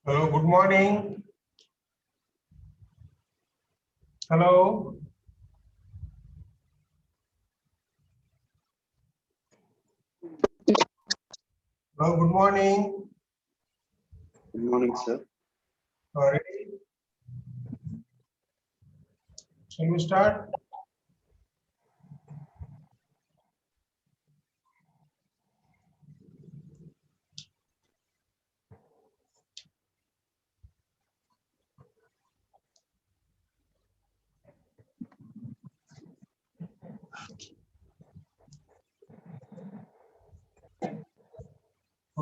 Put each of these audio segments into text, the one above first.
Hello, good morning. Hello. Hello, good morning. Good morning, sir. All right. Shall we start?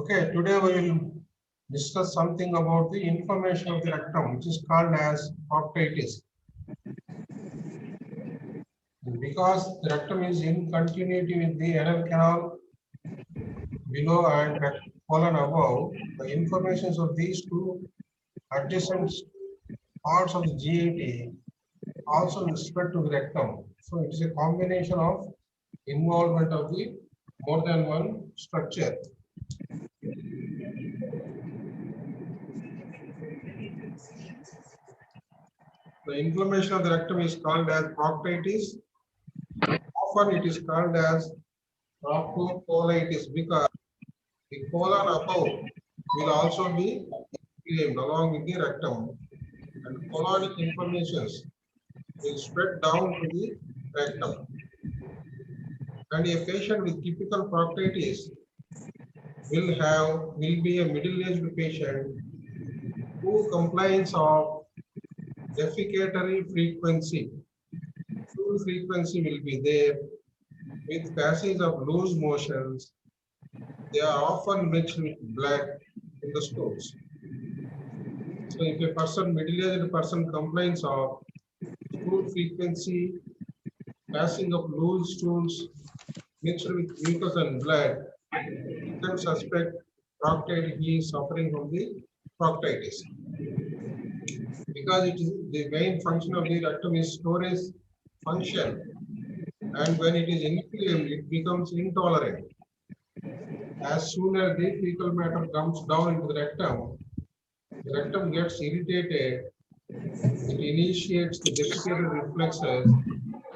Okay, today we will discuss something about the inflammation of the rectum, which is called as proctitis. Because the rectum is in continuity with the anal canal below and colon above, the inflammations of these two adjacent parts of the GAT also will spread to the rectum. So it is a combination of involvement of the more than one structure. The inflammation of the rectum is called as proctitis. Often it is called as proctocolitis because The colon above will also be inflamed along with the rectum, and colonic inflammations will spread down to the rectum. And a patient with typical proctitis will be a middle-aged patient who complains of defecatory frequency. Stool frequency will be there with passage of loose motions. They are often mixed with blood in the stools. So if a person, middle-aged person complains of stool frequency, passing of loose stools mixed with mucus and blood, you can suspect proctitis. He is suffering from the proctitis. Because it is the main function of the rectum is storage function, and when it is inflamed, it becomes intolerant. As soon as the fecal matter comes down into the rectum gets irritated, it initiates the defecatory reflexes.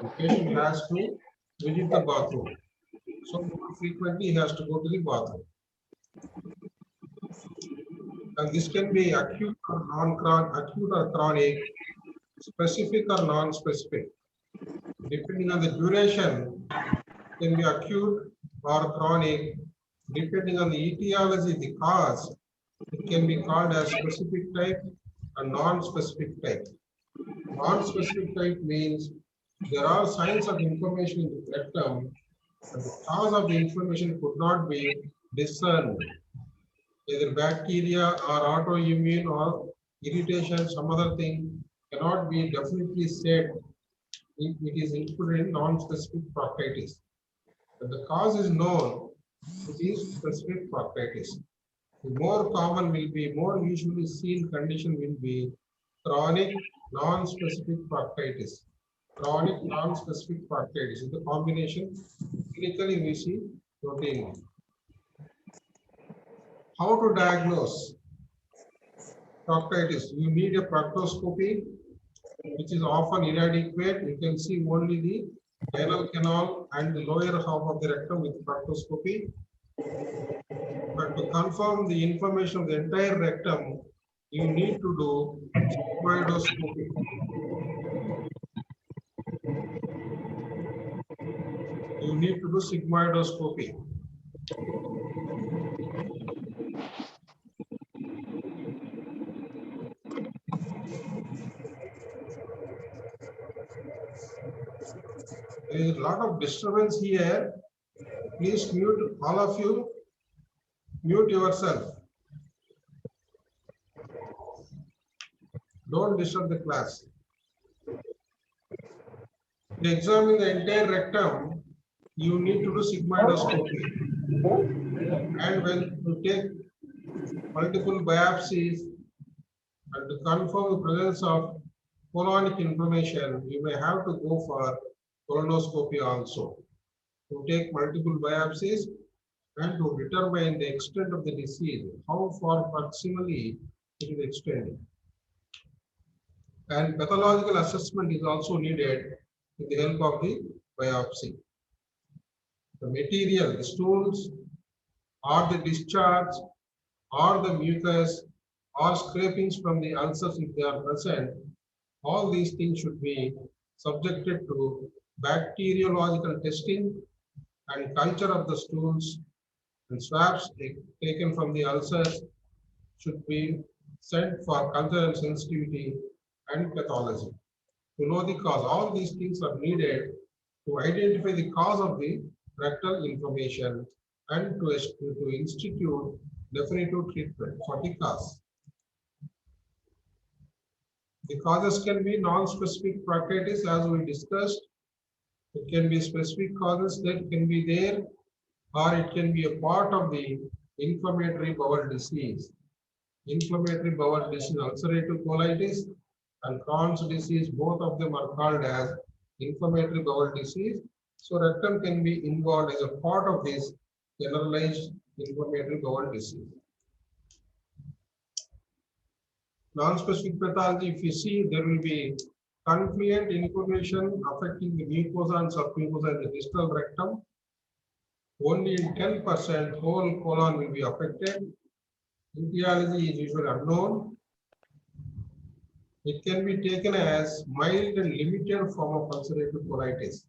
The patient has to visit the bathroom. So more frequently he has to go to the bathroom. And this can be acute or non-chronic, acute or chronic, specific or non-specific. Depending on the duration, it can be acute or chronic. Depending on the etiology, the cause, it can be called as specific type or non-specific type. Non-specific type means there are signs of inflammation in the rectum, and the cause of the inflammation could not be discerned. Either bacteria or autoimmune or irritation, some other thing cannot be definitely said. It is included in non-specific proctitis. But the cause is known, it is specific proctitis. The more common will be, more usually seen condition will be chronic non-specific proctitis. Chronic non-specific proctitis is the combination clinically we see routinely. How to diagnose proctitis? You need a proctoscopy, which is often inadequate. You can see only the anal canal and the lower half of the rectum with proctoscopy. But to confirm the information of the entire rectum, you need to do sigmoidoscopy. You need to do sigmoidoscopy. There is a lot of disturbance here. Please mute, all of you, mute yourself. Don't disturb the class. To examine the entire rectum, you need to do sigmoidoscopy. And when you take multiple biopsies and to confirm the presence of colonic inflammation, you may have to go for colonoscopy also. To take multiple biopsies and to determine the extent of the disease, how far proximally it is extended. And pathological assessment is also needed with the help of the biopsy. The material, the stools, or the discharge, or the mucus, or scrapings from the ulcers if they are present, all these things should be subjected to bacteriological testing, and culture of the stools and swabs taken from the ulcers should be sent for cultural sensitivity and pathology. To know the cause, all these things are needed to identify the cause of the rectal inflammation and to institute definitive treatment for the cause. The causes can be non-specific proctitis, as we discussed. It can be specific causes that can be there, or it can be a part of the inflammatory bowel disease. Inflammatory bowel disease, ulcerative colitis, and Crohn's disease, both of them are called as inflammatory bowel disease. So rectum can be involved as a part of this generalized inflammatory bowel disease. Non-specific pathology, if you see, there will be confluent inflammation affecting the mucosa and submucosa in the distal rectum. Only in 10% whole colon will be affected. Etiology is usually unknown. It can be taken as mild and limited form of ulcerative colitis.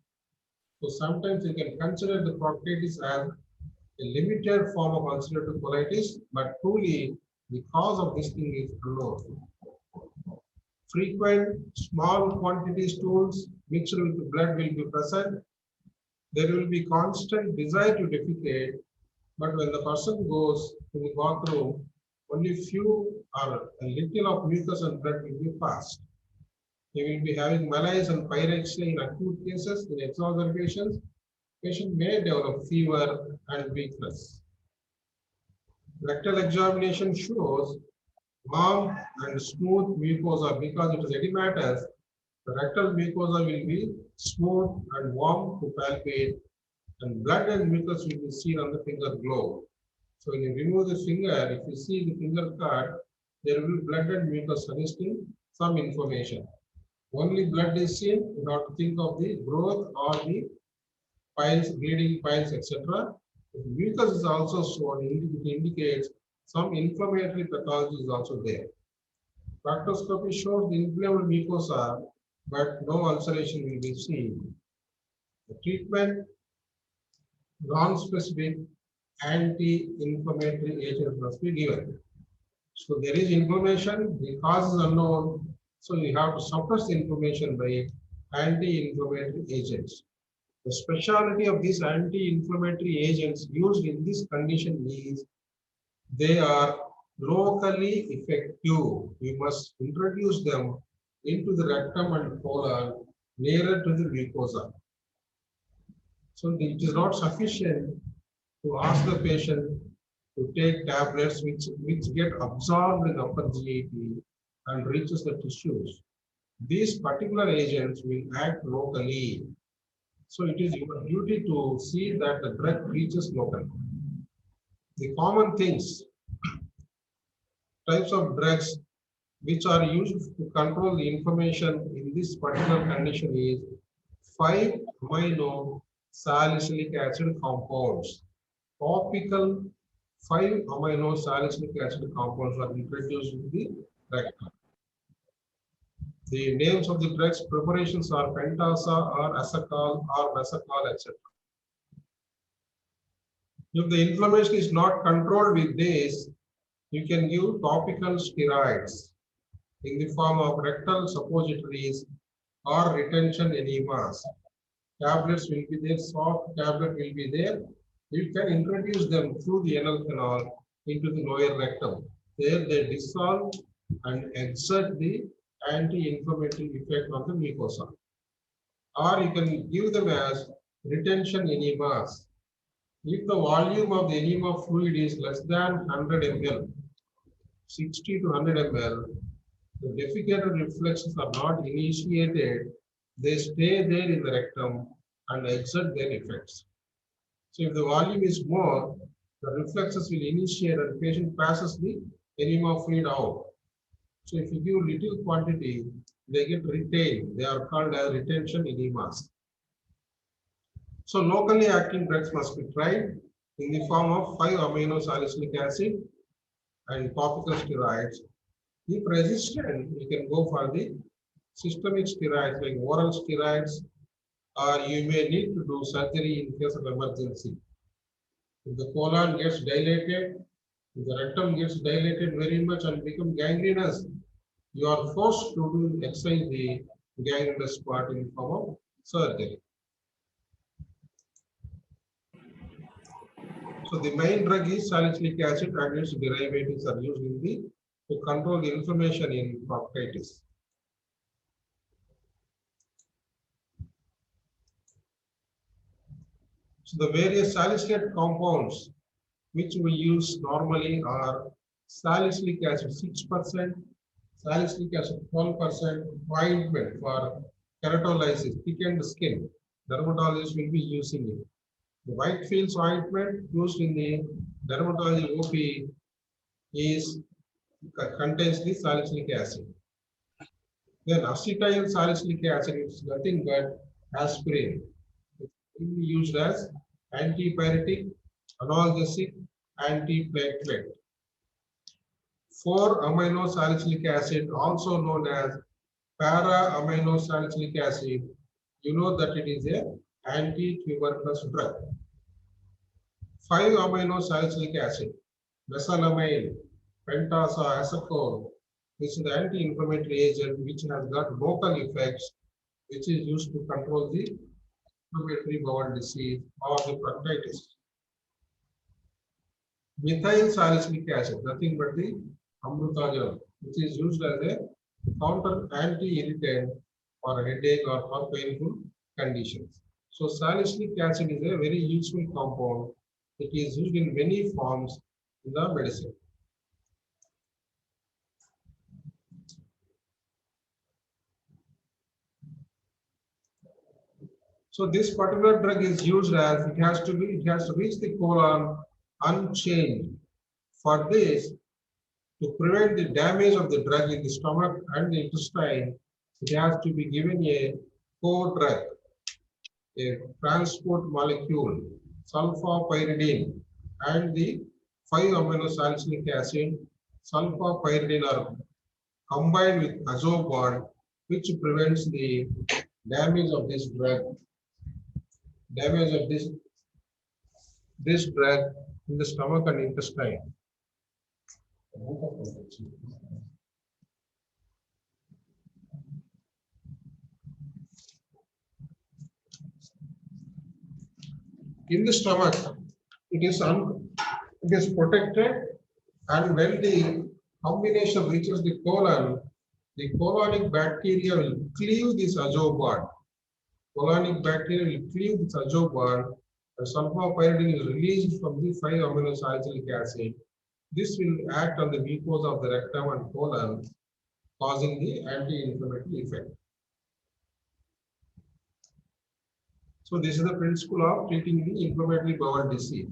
So sometimes you can consider the proctitis as a limited form of ulcerative colitis, but truly the cause of this thing is unknown. Frequent small quantity stools mixed with blood will be present. There will be constant desire to defecate, but when the person goes to the bathroom, only few or a little of mucus and blood will be passed. He will be having malaise and pyrexia in acute cases. In exacerbations, patient may develop fever and weakness. Rectal examination shows warm and smooth mucosa because it is edematous. The rectal mucosa will be smooth and warm to palpate, and blood and mucus will be seen on the finger glove. So when you remove the finger, if you see the finger cut, there will be blood and mucus suggesting some information. Only blood is seen, you have to think of the growth or the piles, bleeding piles, etc. Mucus is also shown, it indicates some inflammatory pathology is also there. Proctoscopy shows the inflamed mucosa, but no ulceration will be seen. The treatment, non-specific anti-inflammatory agents must be given. So there is inflammation, the cause is unknown, so you have to suppress the inflammation by anti-inflammatory agents. The specialty of these anti-inflammatory agents used in this condition is they are locally effective. We must introduce them into the rectum and colon nearer to the mucosa. So it is not sufficient to ask the patient to take tablets which get absorbed in upper GIT and reaches the tissues. These particular agents will act locally. So it is your duty to see that the drug reaches locally. The common things, types of drugs which are used to control the inflammation in this particular condition is 5-amino salicylic acid compounds. Topical 5-amino salicylic acid compounds are introduced in the rectum. The names of the drugs preparations are pentasa or asacol or mesacol, etc. If the inflammation is not controlled with this, you can give topical steroids in the form of rectal suppositories or retention enemas. Tablets will be there, soft tablet will be there. You can introduce them through the anal canal into the lower rectum. There they dissolve and exert the anti-inflammatory effect on the mucosa. Or you can give them as retention enemas. If the volume of the enema fluid is less than 100 ml, 60 to 100 ml, the defecated reflexes are not initiated. They stay there in the rectum and exert their effects. So if the volume is more, the reflexes will initiate and the patient passes the enema fluid out. So if you give little quantity, they get retained. They are called as retention enemas. So locally acting drugs must be tried in the form of 5-amino salicylic acid and topical steroids. If resistant, you can go for the systemic steroids like oral steroids, or you may need to do surgery in case of emergency. If the colon gets dilated, if the rectum gets dilated very much and become gangrenous, you are forced to excise the gangrenous part in the form of surgery. So the main drug is salicylic acid and its derivatives are used in the to control the inflammation in proctitis. So the various salicylate compounds which we use normally are salicylic acid 6%, salicylic acid 12%, ointment for keratolysis, thickened skin. Dermatologists will be using it. The Whitefields ointment used in the dermatology OP is contains the salicylic acid. Then acetyl salicylic acid is nothing but aspirin. It's used as antipyretic, analgesic, antiplatelet. 4-amino-salicylic acid, also known as para-amino-salicylic acid, you know that it is a anti-tuberculous drug. 5-amino-salicylic acid, mesalamine, pentazoacetone, which is the anti-inflammatory agent which has got local effects, which is used to control the inflammatory bowel disease or the proctitis. Methyl salicylic acid, nothing but the amrutazolam, which is used as a counter anti-irritant for headache or for painful conditions. So salicylic acid is a very useful compound. It is used in many forms in the medicine. So this particular drug is used as it has to reach the colon unchanged. For this, to prevent the damage of the drug in the stomach and the intestine, it has to be given a co-drug, a transport molecule, sulfapyridine, and the 5-amino-salicylic acid, sulfapyridine are combined with azobond, which prevents the damage of this drug, this drug in the stomach and intestine. In the stomach, it is protected, and when the combination reaches the colon, the colonic bacteria will cleave this azobond. Colonic bacteria will cleave this azobond, and sulfapyridine is released from the 5-amino-salicylic acid. This will act on the mucosa of the rectum and colon, causing the anti-inflammatory effect. So this is the principle of treating the inflammatory bowel disease.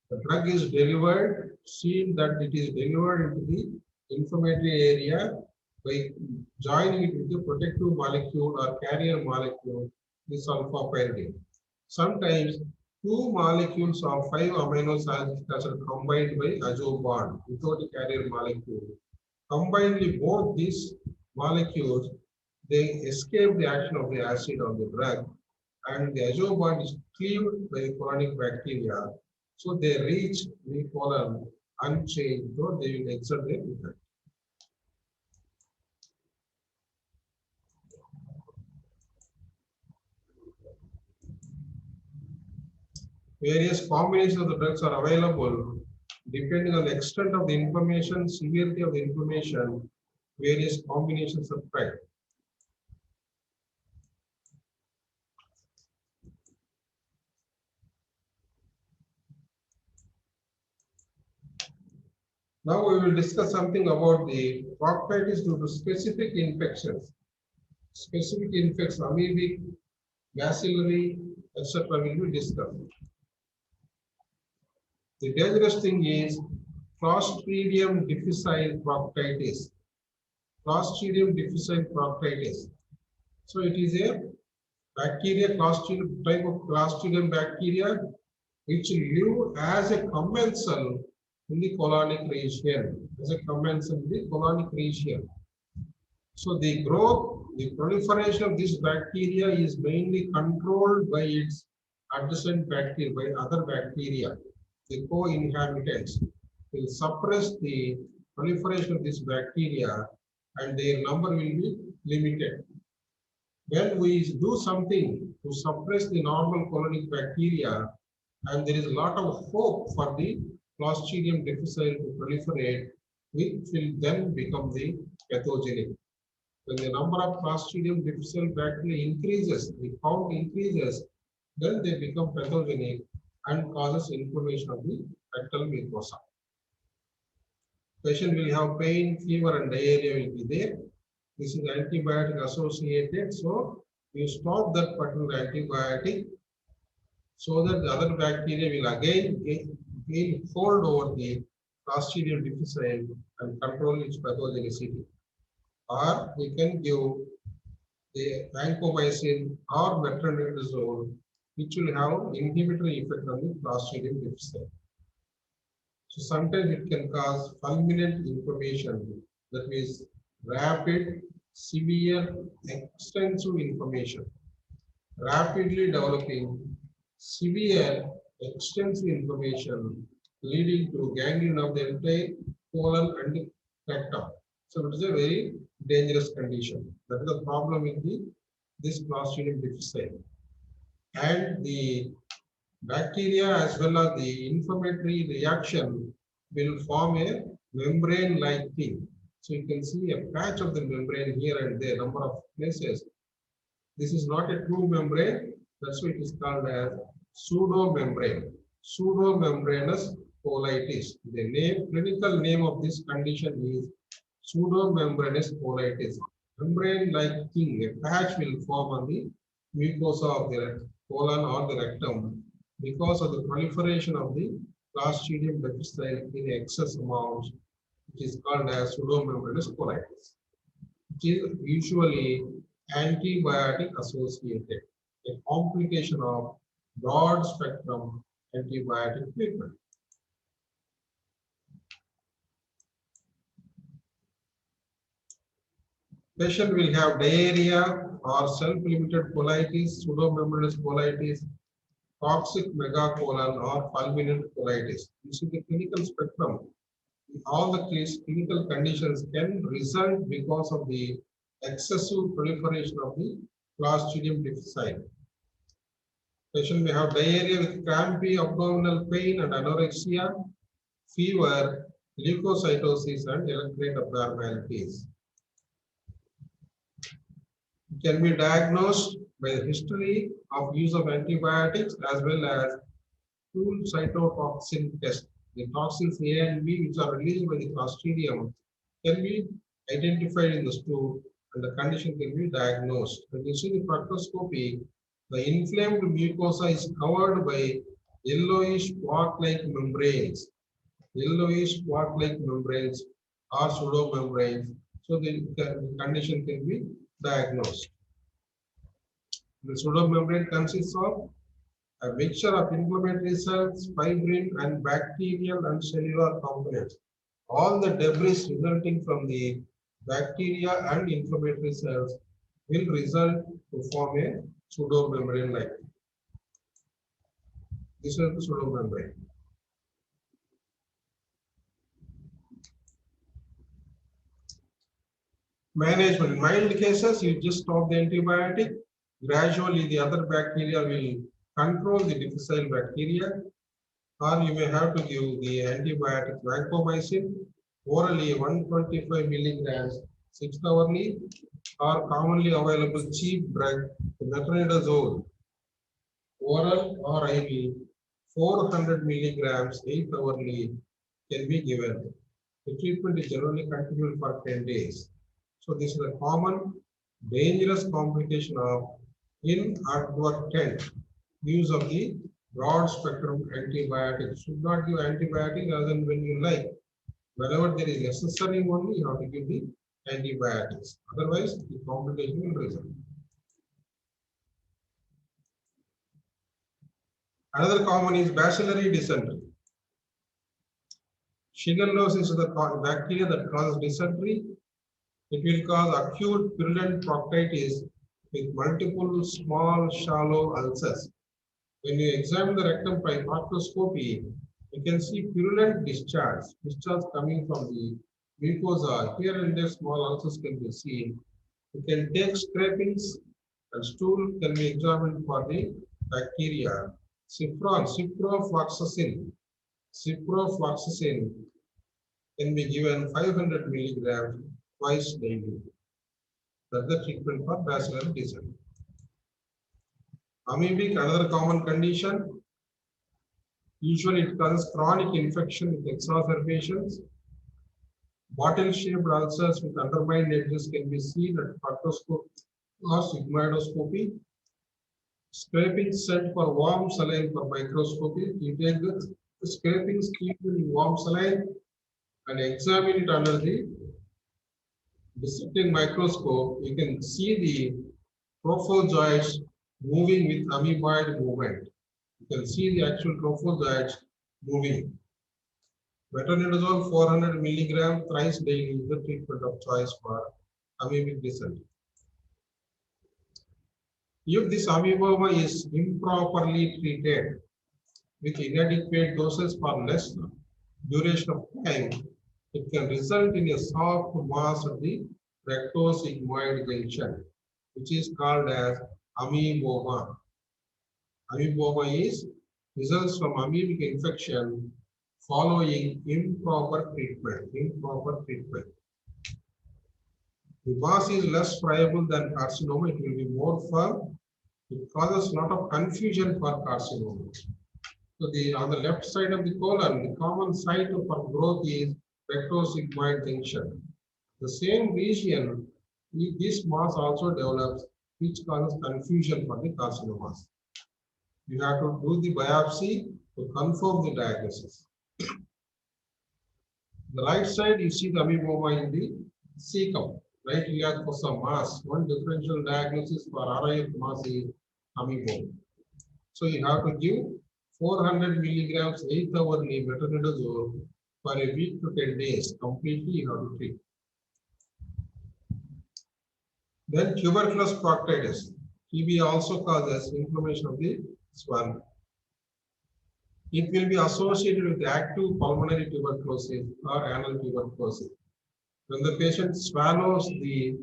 The drug is delivered, seen that it is delivered into the inflammatory area by joining it with the protective molecule or carrier molecule, the sulfapyridine. Sometimes 2 molecules of 5-amino-salicylic acid combined by azobond without a carrier molecule. Combinedly, both these molecules, they escape the action of the acid on the drug, and the azobond is cleaved by the colonic bacteria, so they reach the colon unchanged, though they will exert their effect. Various combinations of the drugs are available depending on the extent of the inflammation, severity of the inflammation. Various combinations are tried. Now we will discuss something about the proctitis due to specific infections. Specific infections, amoebic, bacillary, etc. will be discussed. The dangerous thing is Clostridium difficile proctitis. Clostridium difficile proctitis. So it is a bacteria, Clostridium type of Clostridium bacteria, which live as a commensal in the colonic region, So the growth, the proliferation of this bacteria is mainly controlled by its adjacent bacteria, by other bacteria. The co-inhabitants will suppress the proliferation of this bacteria, and their number will be limited. When we do something to suppress the normal colonic bacteria, and there is a lot of hope for the Clostridium difficile to proliferate, which will then become the pathogenic. When the number of Clostridium difficile bacteria increases, the count increases, then they become pathogenic and causes inflammation of the rectal mucosa. Patient will have pain, fever, and diarrhea will be there. This is antibiotic associated, so you stop that particular antibiotic so that the other bacteria will again gain hold over the Clostridium difficile and control its pathogenicity. Or we can give the vancomycin or metronidazole which will have inhibitory effect on the Clostridium difficile. So sometimes it can cause fulminant inflammation, that means rapid, severe, extensive inflammation, rapidly developing severe, extensive inflammation leading to gangrene of the entire colon and rectum. So it is a very dangerous condition. That is the problem with this Clostridium difficile. And the bacteria as well as the inflammatory reaction will form a membrane-like thing. So you can see a patch of the membrane here and there, number of places. This is not a true membrane. That's why it is called as pseudomembrane. Pseudomembranous colitis. The name, clinical name of this condition is pseudomembranous colitis. Membrane-like thing, a patch will form on the mucosa of the colon or the rectum because of the proliferation of the Clostridium difficile in excess amounts, which is called as pseudomembranous colitis. It is usually antibiotic associated, a complication of broad spectrum antibiotic treatment. Patient will have diarrhea or self-limited colitis, pseudomembranous colitis, toxic megacolon or fulminant colitis. This is the clinical spectrum. All the clinical conditions can result because of the excessive proliferation of the Clostridium difficile. Patient may have diarrhea with crampy abdominal pain and anorexia, fever, leukocytosis, and electrolyte abnormalities. It can be diagnosed by the history of use of antibiotics as well as stool cytotoxin test. The toxins A and B, which are released by the Clostridium, can be identified in the stool and the condition can be diagnosed. When you see the proctoscopy, the inflamed mucosa is covered by yellowish wart-like membranes. Yellowish wart-like membranes or pseudomembranes. So the condition can be diagnosed. The pseudomembrane consists of a mixture of inflammatory cells, fibrin, and bacterial and cellular components. All the debris resulting from the bacteria and inflammatory cells will result to form a pseudomembrane like. This is the pseudomembrane. Management. In mild cases, you just stop the antibiotic. Gradually, the other bacteria will control the difficile bacteria, or you may have to give the antibiotic vancomycin orally 125 milligrams 6 hourly, or commonly available cheap drug, the metronidazole, oral or IV, 400 milligrams 8 hourly can be given. The treatment is generally continued for 10 days. So this is a common dangerous complication of inadvertent use of the broad spectrum antibiotics. Should not give antibiotic other than when you like. Whenever there is necessary only, you have to give the antibiotics. Otherwise, the complication will result. Another common is bacillary dysentery. Shigellosis is the bacteria that causes dysentery. It will cause acute purulent proctitis with multiple small shallow ulcers. When you examine the rectum by proctoscopy, you can see purulent discharge coming from the mucosa. Here and there small ulcers can be seen. You can take scrapings and stool can be examined for the bacteria. Ciprofloxacin can be given 500 milligrams twice daily. That's the treatment for bacillary dysentery. Amoebic, another common condition. Usually it causes chronic infection with exacerbations. Bottle-shaped ulcers with undermined edges can be seen at proctoscopy or sigmoidoscopy. Scraping set for warm saline for microscopy. You take the scrapings, keep it in warm saline and examine it under the dissecting microscope. You can see the trophozoites moving with amoeboid movement. You can see the actual trophozoites moving. Metronidazole 400 milligram thrice daily is the treatment of choice for amoebic dysentery. If this amoeba is improperly treated with inadequate doses for less duration of time, it can result in a soft mass of the rectosigmoid junction, which is called as amoeboba. Amoeboba is results from amoebic infection following improper treatment. The mass is less friable than carcinoma. It will be more firm. It causes a lot of confusion for carcinoma. So on the left side of the colon, the common site for growth is rectosigmoid junction. The same region, this mass also develops, which causes confusion for the carcinomas. You have to do the biopsy to confirm the diagnosis. The right side, you see the amoeba in the cecum. Right here for some mass. One differential diagnosis for RIF mass is amoeba. So you have to give 400 milligrams 8-hourly metronidazole for a week to 10 days. Completely you have to treat. Then tuberculous proctitis. TB also causes inflammation of the swallow. It will be associated with active pulmonary tuberculosis or anal tuberculosis. When the patient swallows the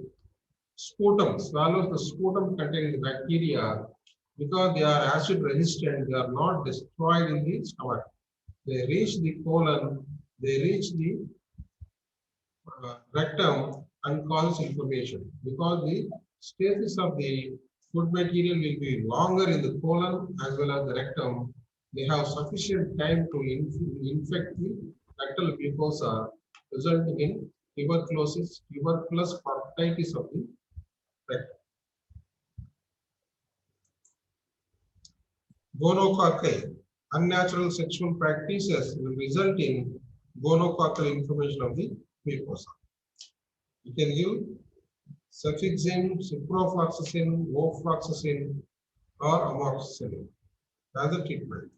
sputum containing the bacteria, because they are acid resistant, they are not destroyed in the stomach. They reach the colon, they reach the rectum and cause inflammation. Because the stasis of the food material will be longer in the colon as well as the rectum, they have sufficient time to infect the rectal mucosa, resulting in tuberculous proctitis of the rectum. Gonococci. Unnatural sexual practices will result in gonococcal inflammation of the mucosa. You can give cefixime, ciprofloxacin, ofloxacin, or amoxicillin as a treatment.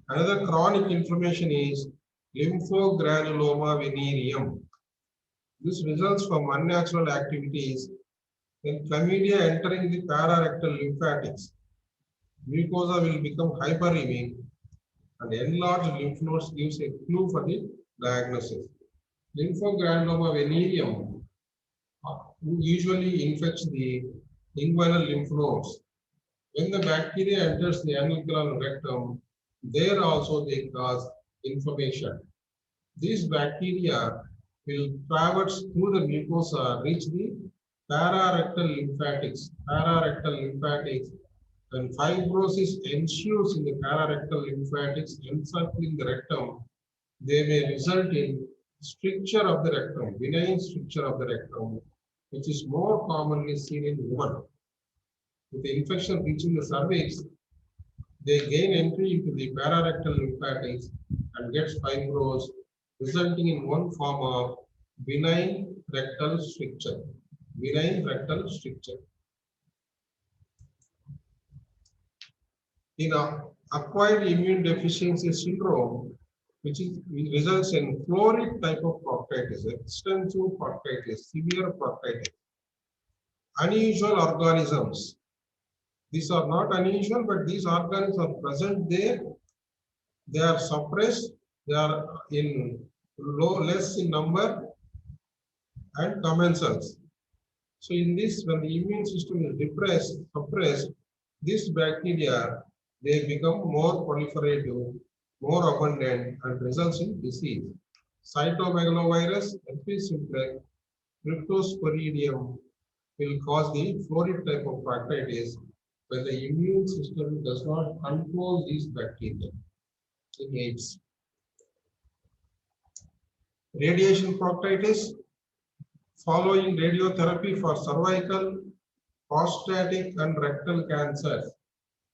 Another chronic inflammation is lymphogranuloma venereum. This results from unnatural activities when chlamydia entering the pararectal lymphatics. Mucosa will become hyperemic and enlarged lymph nodes gives a clue for the diagnosis. Lymphogranuloma venereum usually infects the inguinal lymph nodes. When the bacteria enters the anal canal and rectum, there also they cause inflammation. These bacteria will traverse through the mucosa, reach the pararectal lymphatics. When fibrosis ensues in the pararectal lymphatics encircling the rectum, they may result in stricture of the rectum, benign stricture of the rectum, which is more commonly seen in women. With the infection reaching the cervix, they gain entry into the pararectal lymphatics and gets fibrosed, resulting in one form of benign rectal stricture. In acquired immune deficiency syndrome, which results in florid type of proctitis, extensive proctitis, severe proctitis. Unusual organisms. These are not unusual, but these organisms are present there. They are suppressed. They are less in number and commensals. So in this, when the immune system is suppressed, these bacteria, they become more proliferative, more abundant, and results in disease. Cytomegalovirus, herpes simplex, cryptosporidium will cause the florid type of proctitis when the immune system does not control these bacteria. In AIDS. Radiation proctitis, following radiotherapy for cervical, prostatic, and rectal cancers.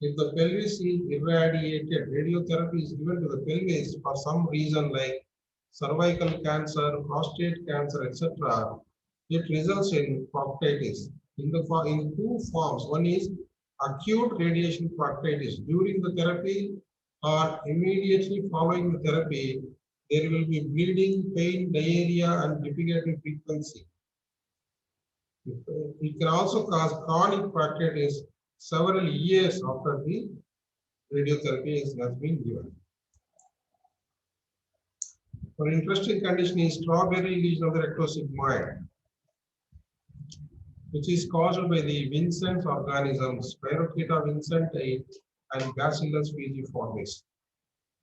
If the pelvis is irradiated, radiotherapy is given to the pelvis for some reason like cervical cancer, prostate cancer, etc. It results in proctitis. in two forms. One is acute radiation proctitis. During the therapy or immediately following the therapy, there will be bleeding, pain, diarrhea, and repeated frequency. It can also cause chronic proctitis several years after the radiotherapy has been given. An interesting condition is strawberry lesion of the rectosigmoid, which is caused by the Vincent's organisms, Spirocheta vincenti and Bacillus fujiformis.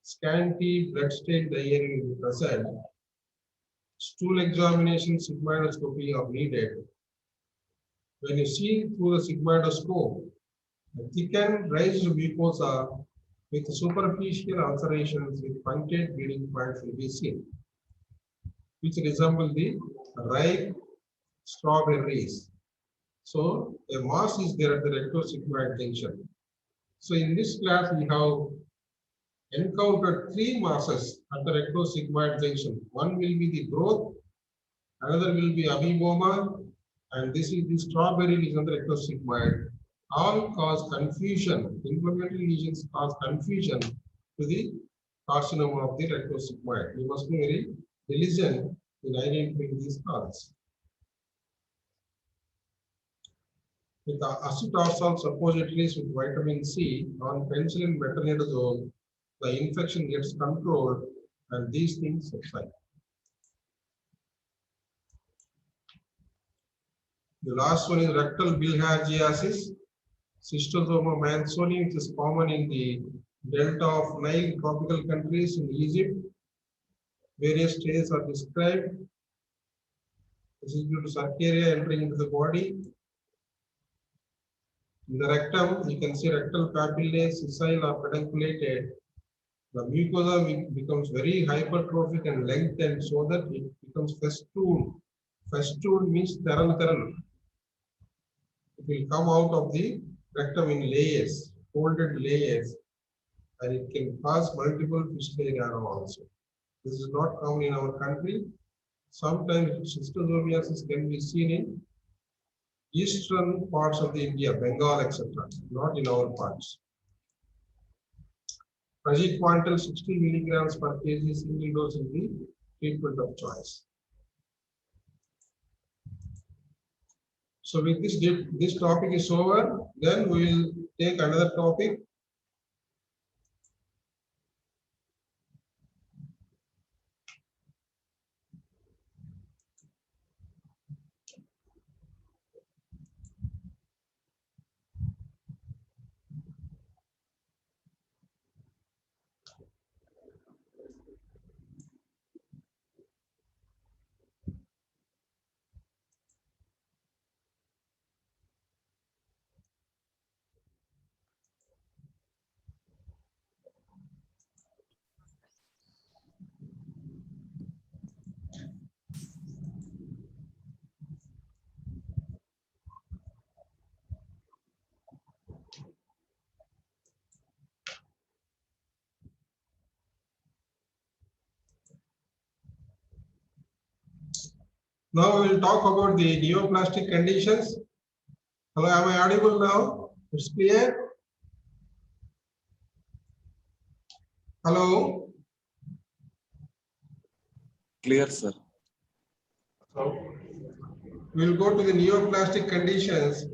Scanty bloodstained diarrhea will be present. Stool examination, sigmoidoscopy are needed. When you see through the sigmoidoscope, a thickened raised mucosa with superficial ulcerations with punctate bleeding points will be seen, which resemble the ripe strawberries. So a mass is there at the rectosigmoid junction. So in this class, we have encountered three masses at the rectosigmoid junction. One will be the growth, another will be amoeboma, and this is the strawberry lesion of the rectosigmoid. All cause confusion. Inflammatory lesions cause confusion to the carcinoma of the rectosigmoid. We must be very diligent in identifying these causes. With the acetorsol suppositories with vitamin C on penicillin metronidazole, the infection gets controlled and these things subside. The last one is rectal bilharziasis, Schistosoma manzoni, which is common in the delta of Nile tropical countries in Egypt. Various stages are described. This is due to Cercaria entering into the body. In the rectum, you can see rectal papillae, sessile or pedunculated. The mucosa becomes very hypertrophic and lengthened so that it becomes festooned. Festooned means theral. It will come out of the rectum in layers, folded layers, and it can cause multiple fistulae also. This is not common in our country. Sometimes schistosomiasis can be seen in eastern parts of the India, Bengal, etc., not in our parts. Praziquantel 60 milligrams per kg single dose is the treatment of choice. So with this topic is over, then we will take another topic. Now we will talk about the neoplastic conditions. Hello, am I audible now? It's clear? Hello? Clear, sir. So we will go to the neoplastic conditions.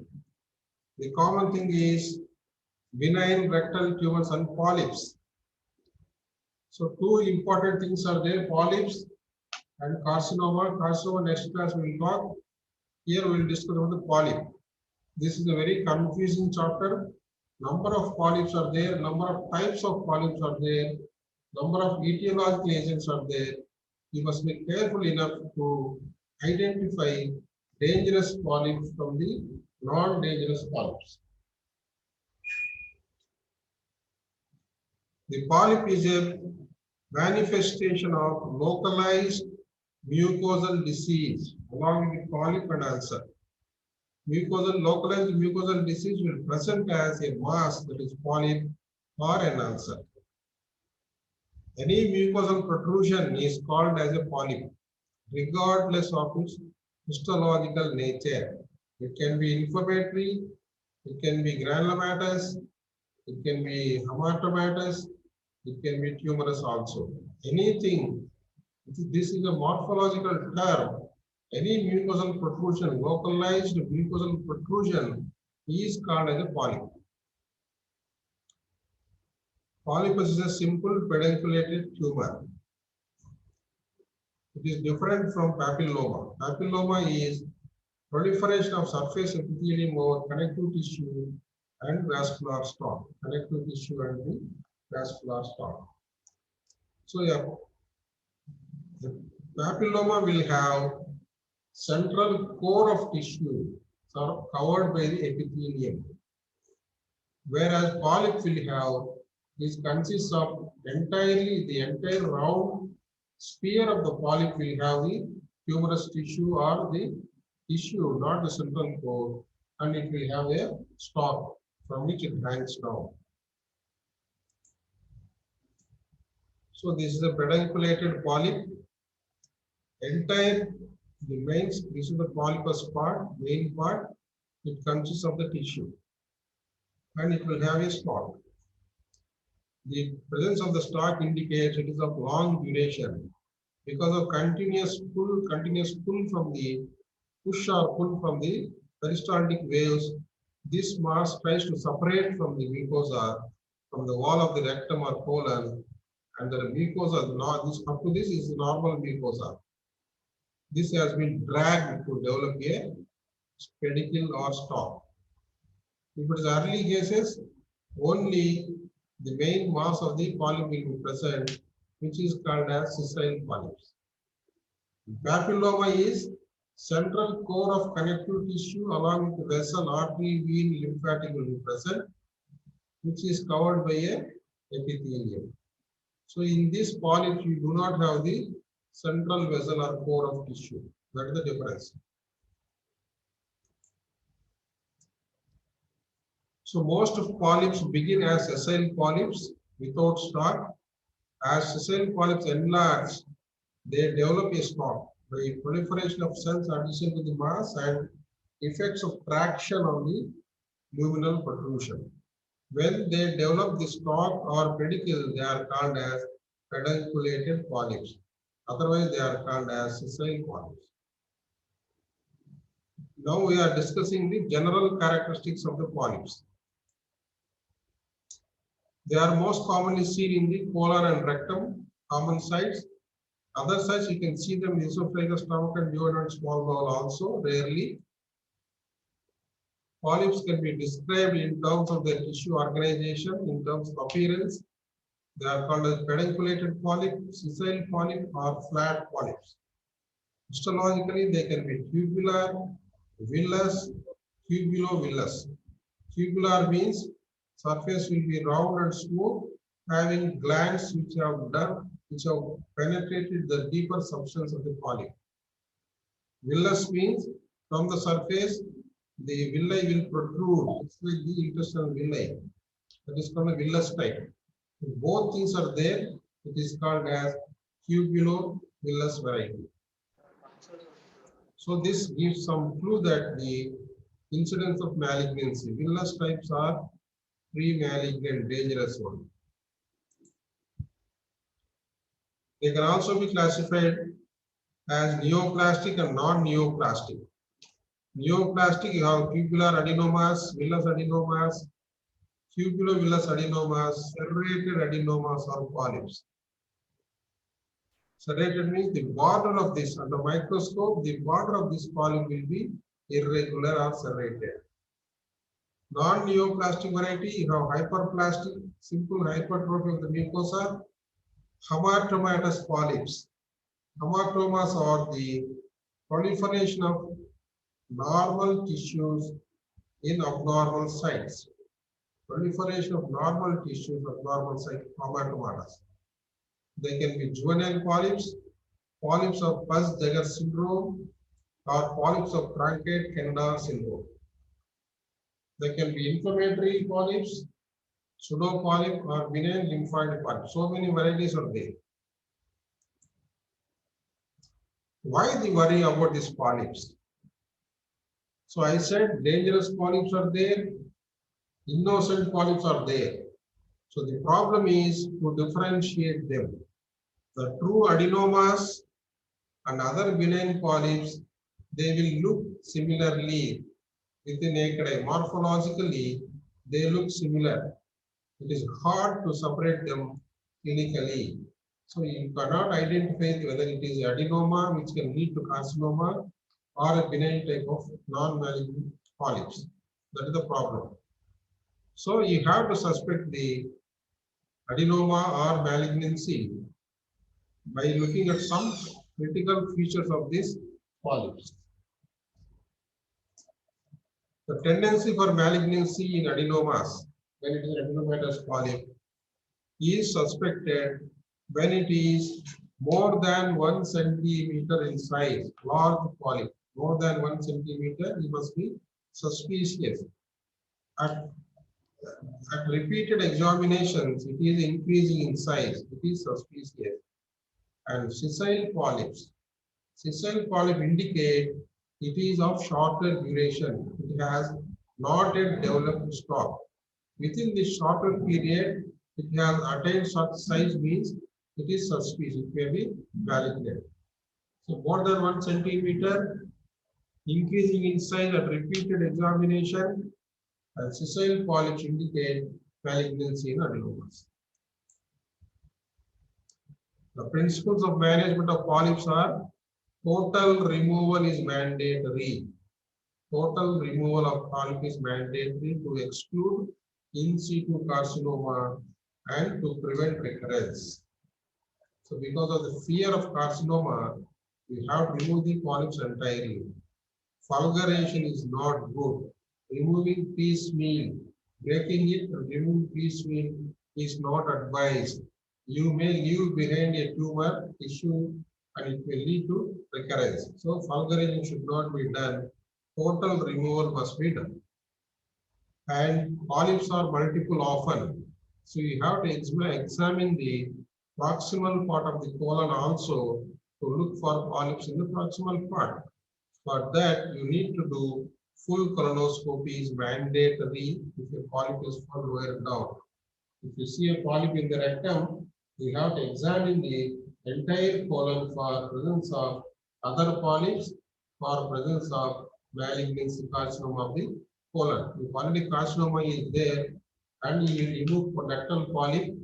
The common thing is benign rectal tumors and polyps. So two important things are there, polyps and carcinoma. Carcinoma next class we will talk. Here we will discuss about the polyp. This is a very confusing chapter. Number of polyps are there, number of types of polyps are there, number of etiological agents are there. You must be careful enough to identify dangerous polyps from the non-dangerous polyps. The polyp is a manifestation of localized mucosal disease along with polyp and ulcer. Localized mucosal disease will present as a mass, that is polyp or an ulcer. Any mucosal protrusion is called as a polyp, regardless of its histological nature. It can be inflammatory, it can be granulomatous, it can be hamartomatous, it can be tumorous also. Anything, this is a morphological term. Any mucosal protrusion, localized mucosal protrusion is called as a polyp. Polypus is a simple pedunculated tumor. It is different from papilloma. Papilloma is proliferation of surface epithelium over connective tissue and vascular stalk. Connective tissue and the vascular stalk. So yeah, the papilloma will have central core of tissue covered by the epithelium, whereas polyp will have this consists of entirely the entire round sphere of the polyp will have the tumorous tissue or the tissue, not the central core, and it will have a stalk from which it hangs down. So this is a pedunculated polyp. Entire the main, this is the polypus part, main part. It consists of the tissue, and it will have a stalk. The presence of the stalk indicates it is of long duration because of continuous pull from the push or pull from the peristaltic waves. This mass tries to separate from the mucosa, from the wall of the rectum or colon, and the mucosa, this up to this is normal mucosa. This has been dragged to develop a pedicle or stalk. If it is early cases, only the main mass of the polyp will be present, which is called as sessile polyps. Papilloma is central core of connective tissue along with the vessel, artery, vein, lymphatic will be present, which is covered by a epithelium. So in this polyp, you do not have the central vessel or core of tissue. That is the difference. So most of polyps begin as sessile polyps without stalk. As sessile polyps enlarge, they develop a stalk by proliferation of cells addition to the mass and effects of traction on the luminal protrusion. When they develop the stalk or pedicle, they are called as pedunculated polyps. Otherwise, they are called as sessile polyps. Now we are discussing the general characteristics of the polyps. They are most commonly seen in the colon and rectum, common sites. Other sites you can see them in esophagus, stomach, and duodenal small bowel also, rarely. Polyps can be described in terms of their tissue organization, in terms of appearance. They are called as pedunculated polyp, sessile polyp, or flat polyps. Histologically, they can be tubular, villous, tubulovillous. Tubular means surface will be round and smooth, having glands which have penetrated the deeper substance of the polyp. Villous means from the surface, the villi will protrude. It's like the intestinal villi. That is called a villous type. If both things are there, it is called as tubulovillous variety. So this gives some clue that the incidence of malignancy. Villous types are pre-malignant, dangerous one. They can also be classified as neoplastic and non-neoplastic. Neoplastic, you have tubular adenomas, villous adenomas, tubulovillous adenomas, serrated adenomas or polyps. Serrated means the border of this, under microscope, the border of this polyp will be irregular or serrated. Non-neoplastic variety, you have hyperplastic, simple hypertrophy of the mucosa, hamartomatous polyps. Hamartomas are the proliferation of normal tissues in abnormal sites. Proliferation of normal tissues of normal site, hamartomatous. They can be juvenile polyps, polyps of Paz-Jagar syndrome, or polyps of Krankheit-Kenda syndrome. They can be inflammatory polyps, pseudopolyp, or benign lymphoid polyp. So many varieties are there. Why the worry about these polyps? So I said dangerous polyps are there, innocent polyps are there. So the problem is to differentiate them. The true adenomas and other benign polyps, they will look similarly with the naked eye. Morphologically, they look similar. It is hard to separate them clinically. So you cannot identify whether it is adenoma, which can lead to carcinoma, or a benign type of non-malignant polyps. That is the problem. So you have to suspect the adenoma or malignancy by looking at some critical features of this polyps. The tendency for malignancy in adenomas, when it is adenomatous polyp, is suspected when it is more than 1 centimeter in size, large polyp, more than 1 centimeter, it must be suspicious. At repeated examinations, it is increasing in size, it is suspicious. And sessile polyps indicate it is of shorter duration. It has not yet developed stalk. Within this shorter period, it has attained such size means it is suspicious, it may be malignant. So more than 1 centimeter, increasing in size at repeated examination, and sessile polyps indicate malignancy in adenomas. The principles of management of polyps are total removal is mandatory. Total removal of polyp is mandatory to exclude in situ carcinoma and to prevent recurrence. So because of the fear of carcinoma, we have to remove the polyps entirely. Fulguration is not good. Removing piecemeal, breaking it and removing piecemeal is not advised. You may leave behind a tumor tissue and it may lead to recurrence. So fulguration should not be done. Total removal must be done. And polyps are multiple often. So you have to examine the proximal part of the colon also to look for polyps in the proximal part. For that, you need to do full colonoscopy is mandatory if a polyp is found lower down. If you see a polyp in the rectum, you have to examine the entire colon for presence of other polyps, for presence of malignancy carcinoma of the colon. If only carcinoma is there and you remove rectal polyp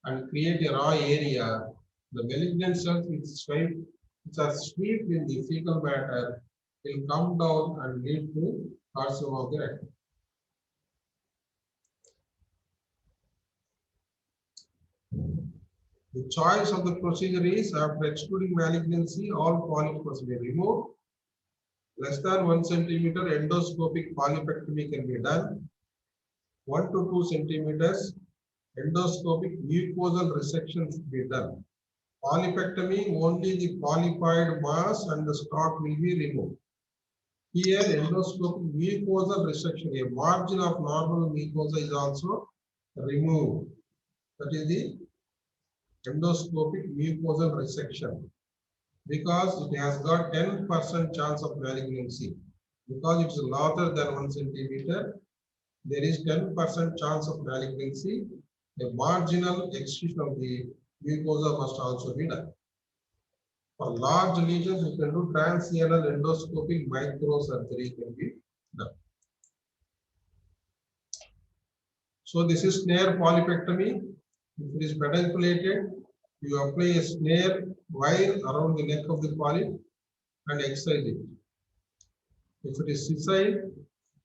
and create a raw area, the malignant cells which are swept in the fecal matter will come down and lead to carcinoma of the rectum. The choice of the procedure is after excluding malignancy, all polyps must be removed. Less than 1 centimeter endoscopic polypectomy can be done. 1 to 2 centimeters endoscopic mucosal resection should be done. Polypectomy, only the polypoid mass and the stalk will be removed. Here, endoscopic mucosal resection, a margin of normal mucosa is also removed. That is the endoscopic mucosal resection, because it has got 10% chance of malignancy. Because it is larger than 1 centimeter, there is 10% chance of malignancy. A marginal excision of the mucosa must also be done. For large lesions, you can do transanal endoscopic microsurgery can be done. So this is snare polypectomy. If it is pedunculated, you apply a snare wire around the neck of the polyp and excise it. If it is sessile,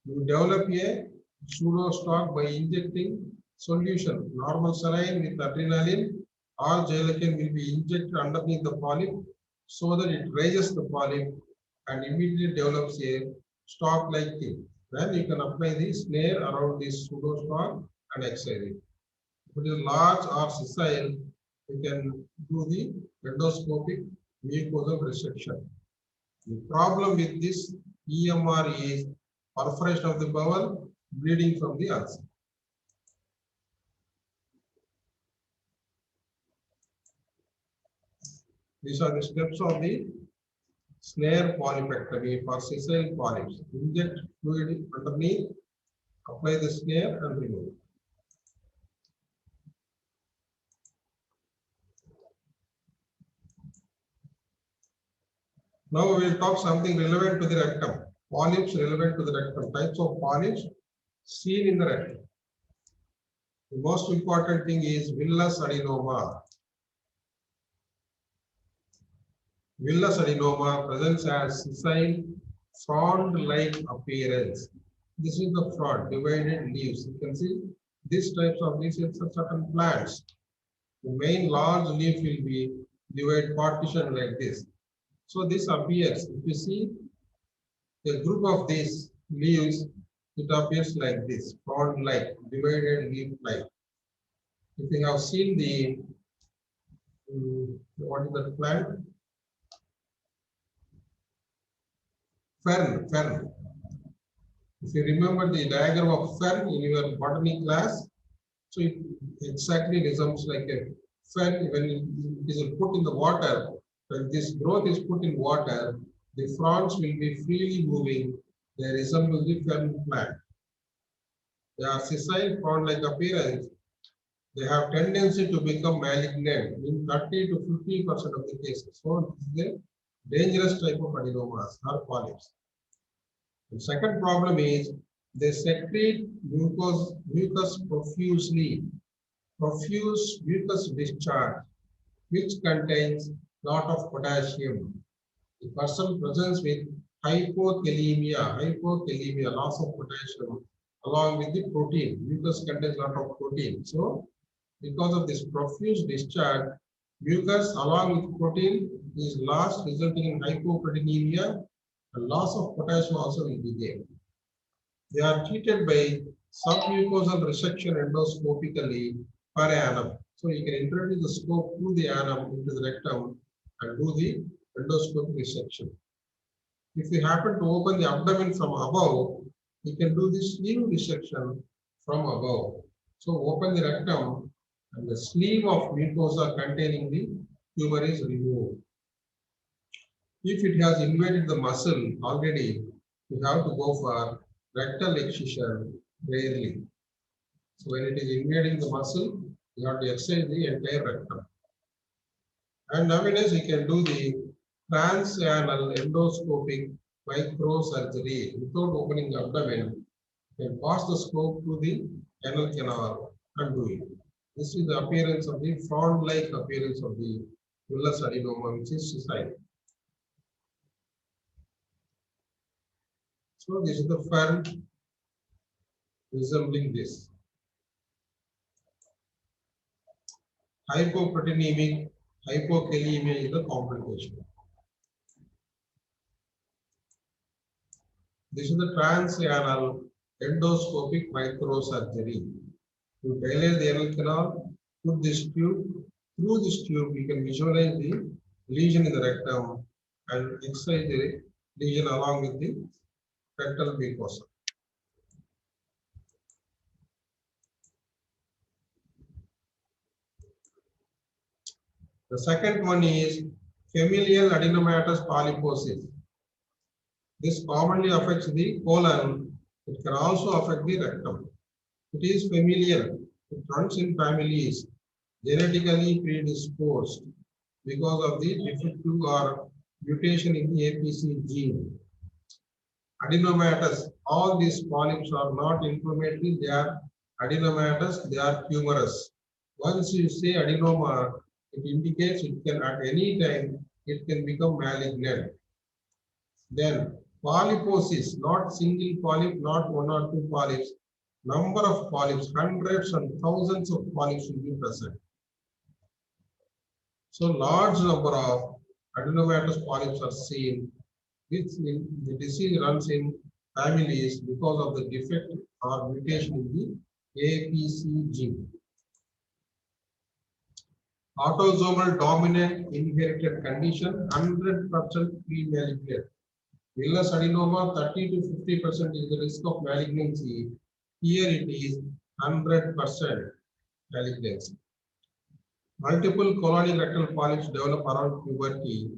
you develop a pseudostalk by injecting solution. Normal saline with adrenaline or gelatin will be injected underneath the polyp so that it raises the polyp and immediately develops a stalk-like thing. Then you can apply the snare around this pseudostalk and excise it. If it is large or sessile, you can do the endoscopic mucosal resection. The problem with this EMR is perforation of the bowel, bleeding from the ulcer. These are the steps of the snare polypectomy for sessile polyps. Inject fluid underneath, apply the snare and remove. Now we will talk something relevant to the rectum. Polyps relevant to the rectum. Types of polyps seen in the rectum. The most important thing is villus adenoma. Villus adenoma presents as sessile frond-like appearance. This is the frond, divided leaves. You can see these types of leaves in certain plants. The main large leaf will be divided partition like this. So this appears. If you see a group of these leaves, it appears like this, frond-like, divided leaf-like. If you have seen the what is that plant? Fern. If you remember the diagram of fern in your botany class, so it exactly resembles like a fern when it is put in the water. When this growth is put in water, the fronds will be freely moving. They resemble the fern plant. They are sessile frond-like appearance. They have tendency to become malignant in 30 to 50% of the cases. So this is a dangerous type of adenomas or polyps. The second problem is they secrete mucus profusely, profuse mucus discharge, which contains lot of potassium. The person presents with hypokalemia, loss of potassium, along with the protein. Mucus contains lot of protein. So because of this profuse discharge, mucus along with protein is lost, resulting in hypoproteinemia, and loss of potassium also will be there. They are treated by submucosal resection endoscopically per annum. So you can introduce the scope through the annum into the rectum and do the endoscopic resection. If you happen to open the abdomen from above, you can do the sleeve resection from above. So open the rectum and the sleeve of mucosa containing the tumor is removed. If it has invaded the muscle already, you have to go for rectal excision rarely. So when it is invading the muscle, you have to excise the entire rectum. And nowadays you can do the transanal endoscopic microsurgery without opening the abdomen. You can pass the scope to the anal canal and do it. This is the appearance of the frond-like appearance of the villus adenoma, which is sessile. So this is the fern resembling this. Hypoproteinemic hypokalemia is the complication. This is the transanal endoscopic microsurgery. To dilate the anal canal, put this tube. Through this tube, you can visualize the lesion in the rectum and excise the lesion along with the rectal mucosa. The second one is familial adenomatous polyposis. This commonly affects the colon. It can also affect the rectum. It is familial. It runs in families, genetically predisposed because of the defective or mutation in the APC gene. Adenomatous, all these polyps are not inflammatory, they are adenomatous, they are tumorous. Once you say adenoma, it indicates it can at any time, it can become malignant. Then polyposis, not single polyp, not one or two polyps, number of polyps, hundreds and thousands of polyps will be present. So large number of adenomatous polyps are seen, which the disease runs in families because of the defect or mutation in the APC gene. Autosomal dominant inherited condition, 100% pre-malignant. Villus adenoma, 30 to 50% is the risk of malignancy. Here it is 100% malignancy. Multiple colonic rectal polyps develop around puberty.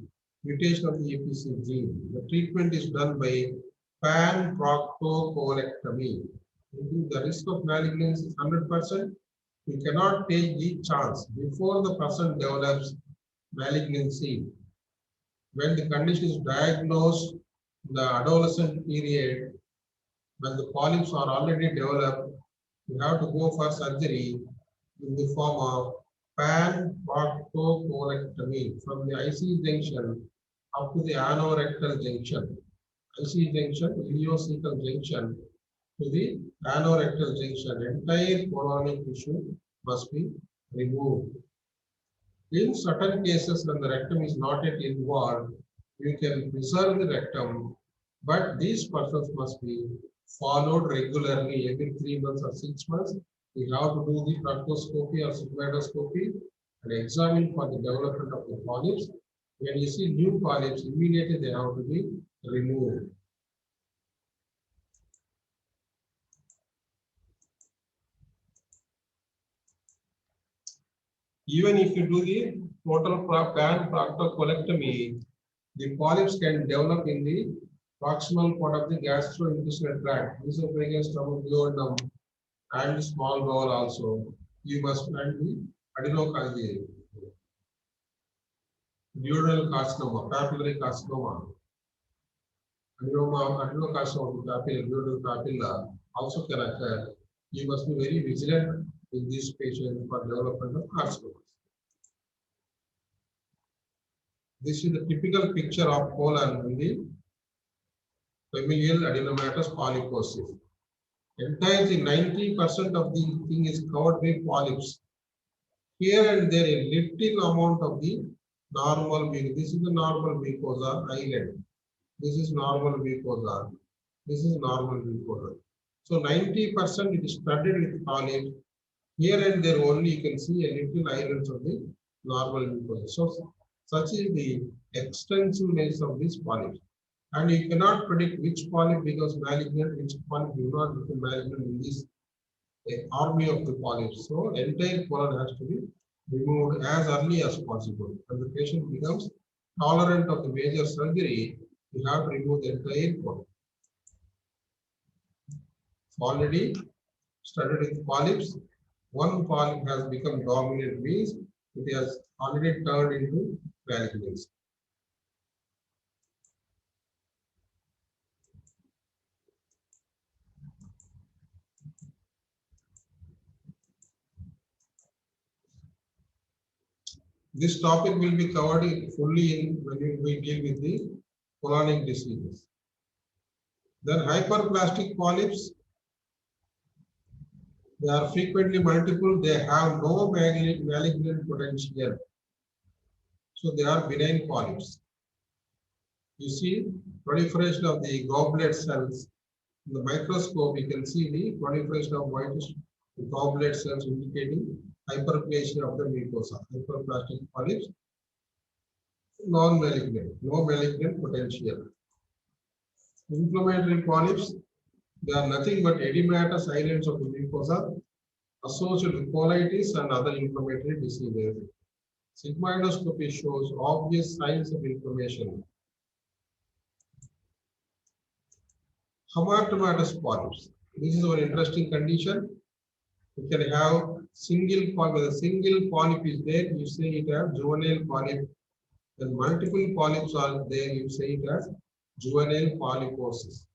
mutation of the APC gene. The treatment is done by pan-proctocolectomy. The risk of malignancy is 100%. You cannot take the chance before the person develops malignancy. When the condition is diagnosed in the adolescent period, when the polyps are already developed, you have to go for surgery in the form of pan-proctocolectomy from the IC junction up to the anorectal junction. IC junction, ileocecal junction to the anorectal junction. Entire colonic tissue must be removed. In certain cases, when the rectum is not yet involved, you can preserve the rectum, but these persons must be followed regularly every 3 months or 6 months. We have to do the proctoscopy or sigmoidoscopy and examine for the development of the polyps. When you see new polyps, immediately they have to be removed. Even if you do the total pan-proctocolectomy, the polyps can develop in the proximal part of the gastrointestinal tract, esophagus, stomach, duodenum, and the small bowel also. You must find the adenocarcinoma, duodenal carcinoma, papillary carcinoma, adenocarcinoma of the papilla, duodenal papilla also can occur. You must be very vigilant in these patients for development of carcinomas. This is the typical picture of colon in the familial adenomatous polyposis. Entirely 90% of the thing is covered by polyps. Here and there a little amount of the normal mucosa. This is the normal mucosa island. This is normal mucosa. This is normal mucosa. So 90% it is studded with polyps. Here and there only you can see a little islands of the normal mucosa. So such is the extensiveness of these polyps. And you cannot predict which polyp becomes malignant, which polyp will not become malignant in this army of the polyps. So entire colon has to be removed as early as possible. When the patient becomes tolerant of the major surgery, you have to remove the entire colon. Already started with polyps. One polyp has become dominant, means it has already turned into malignancy. This topic will be covered fully in when we deal with the colonic diseases. Then hyperplastic polyps, they are frequently multiple, they have no malignant potential. So they are benign polyps. You see proliferation of the goblet cells. In the microscope, you can see the proliferation of whitish goblet cells indicating hyperplasia of the mucosa. Hyperplastic polyps, non-malignant, no malignant potential. Inflammatory polyps, they are nothing but edematous islands of the mucosa associated with colitis and other inflammatory diseases. Sigmoidoscopy shows obvious signs of inflammation. Hamartomatous polyps. This is an interesting condition. You can have single polyp. When a single polyp is there, you say it as juvenile polyp. When multiple polyps are there, you say it as juvenile polyposis.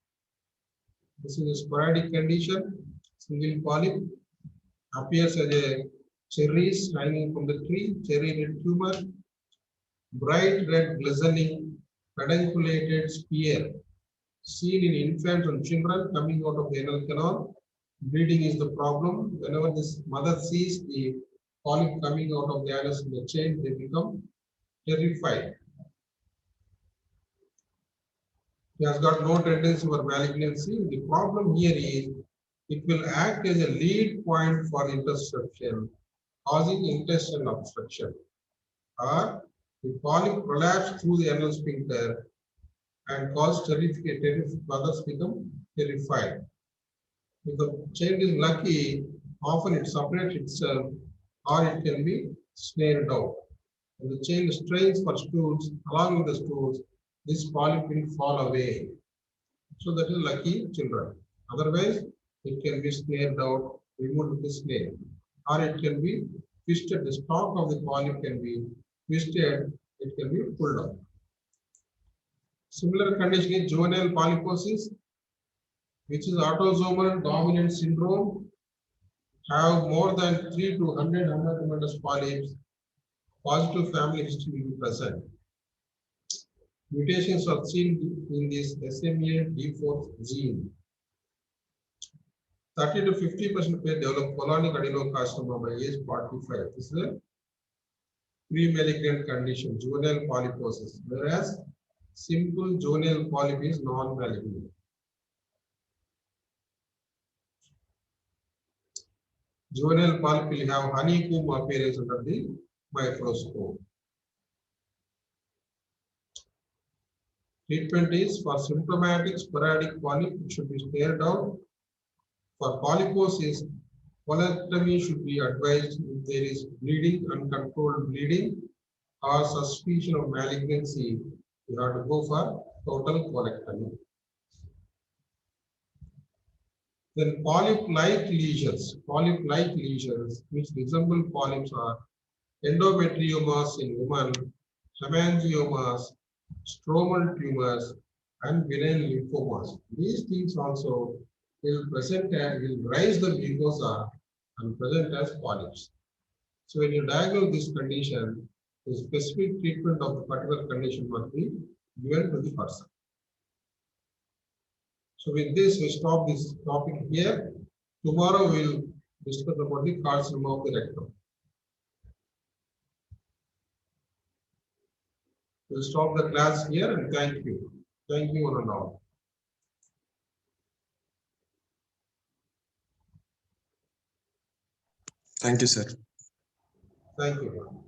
This is a sporadic condition. Single polyp appears as a cherries hanging from the tree, cherry red tumor, bright red glistening pedunculated spear seen in infants and children coming out of the anal canal. Bleeding is the problem. Whenever this mother sees the polyp coming out of the anus in the chain, they become terrified. He has got no tendency for malignancy. The problem here is it will act as a lead point for interception, causing intestinal obstruction. Or the polyp prolapse through the anal sphincter and cause terrific, mothers become terrified. If the child is lucky, often it separates itself or it can be snared out. and the child strains for stools, along with the stools, this polyp will fall away. So that is lucky children. Otherwise, it can be snared out, removed with the snare, or it can be twisted. The stalk of the polyp can be twisted, it can be pulled out. Similar condition is juvenile polyposis, which is autosomal dominant syndrome, have more than 3 to 100 hematomatous polyps. Positive family history will be present. Mutations are seen in this SMAD4 gene. 30 to 50% develop colonic adenocarcinoma by age 45. This is a pre-malignant condition, juvenile polyposis, whereas simple juvenile polyp is non-malignant. Juvenile polyp will have honeycomb appearance under the microscope. Treatment is for symptomatic sporadic polyp, it should be spared out. For polyposis, colectomy should be advised if there is bleeding, uncontrolled bleeding, or suspicion of malignancy. You have to go for total colectomy. Then polyp-like lesions, which resemble polyps, are endometriomas in women, hemangiomas, stromal tumors, and benign lymphomas. These things also will present and will rise the mucosa and present as polyps. So when you diagnose this condition, the specific treatment of the particular condition must be given to the person. So with this, we stop this topic here. Tomorrow we'll discuss about the carcinoma of the rectum. We'll stop the class here and thank you. Thank you one and all. Thank you, sir. Thank you.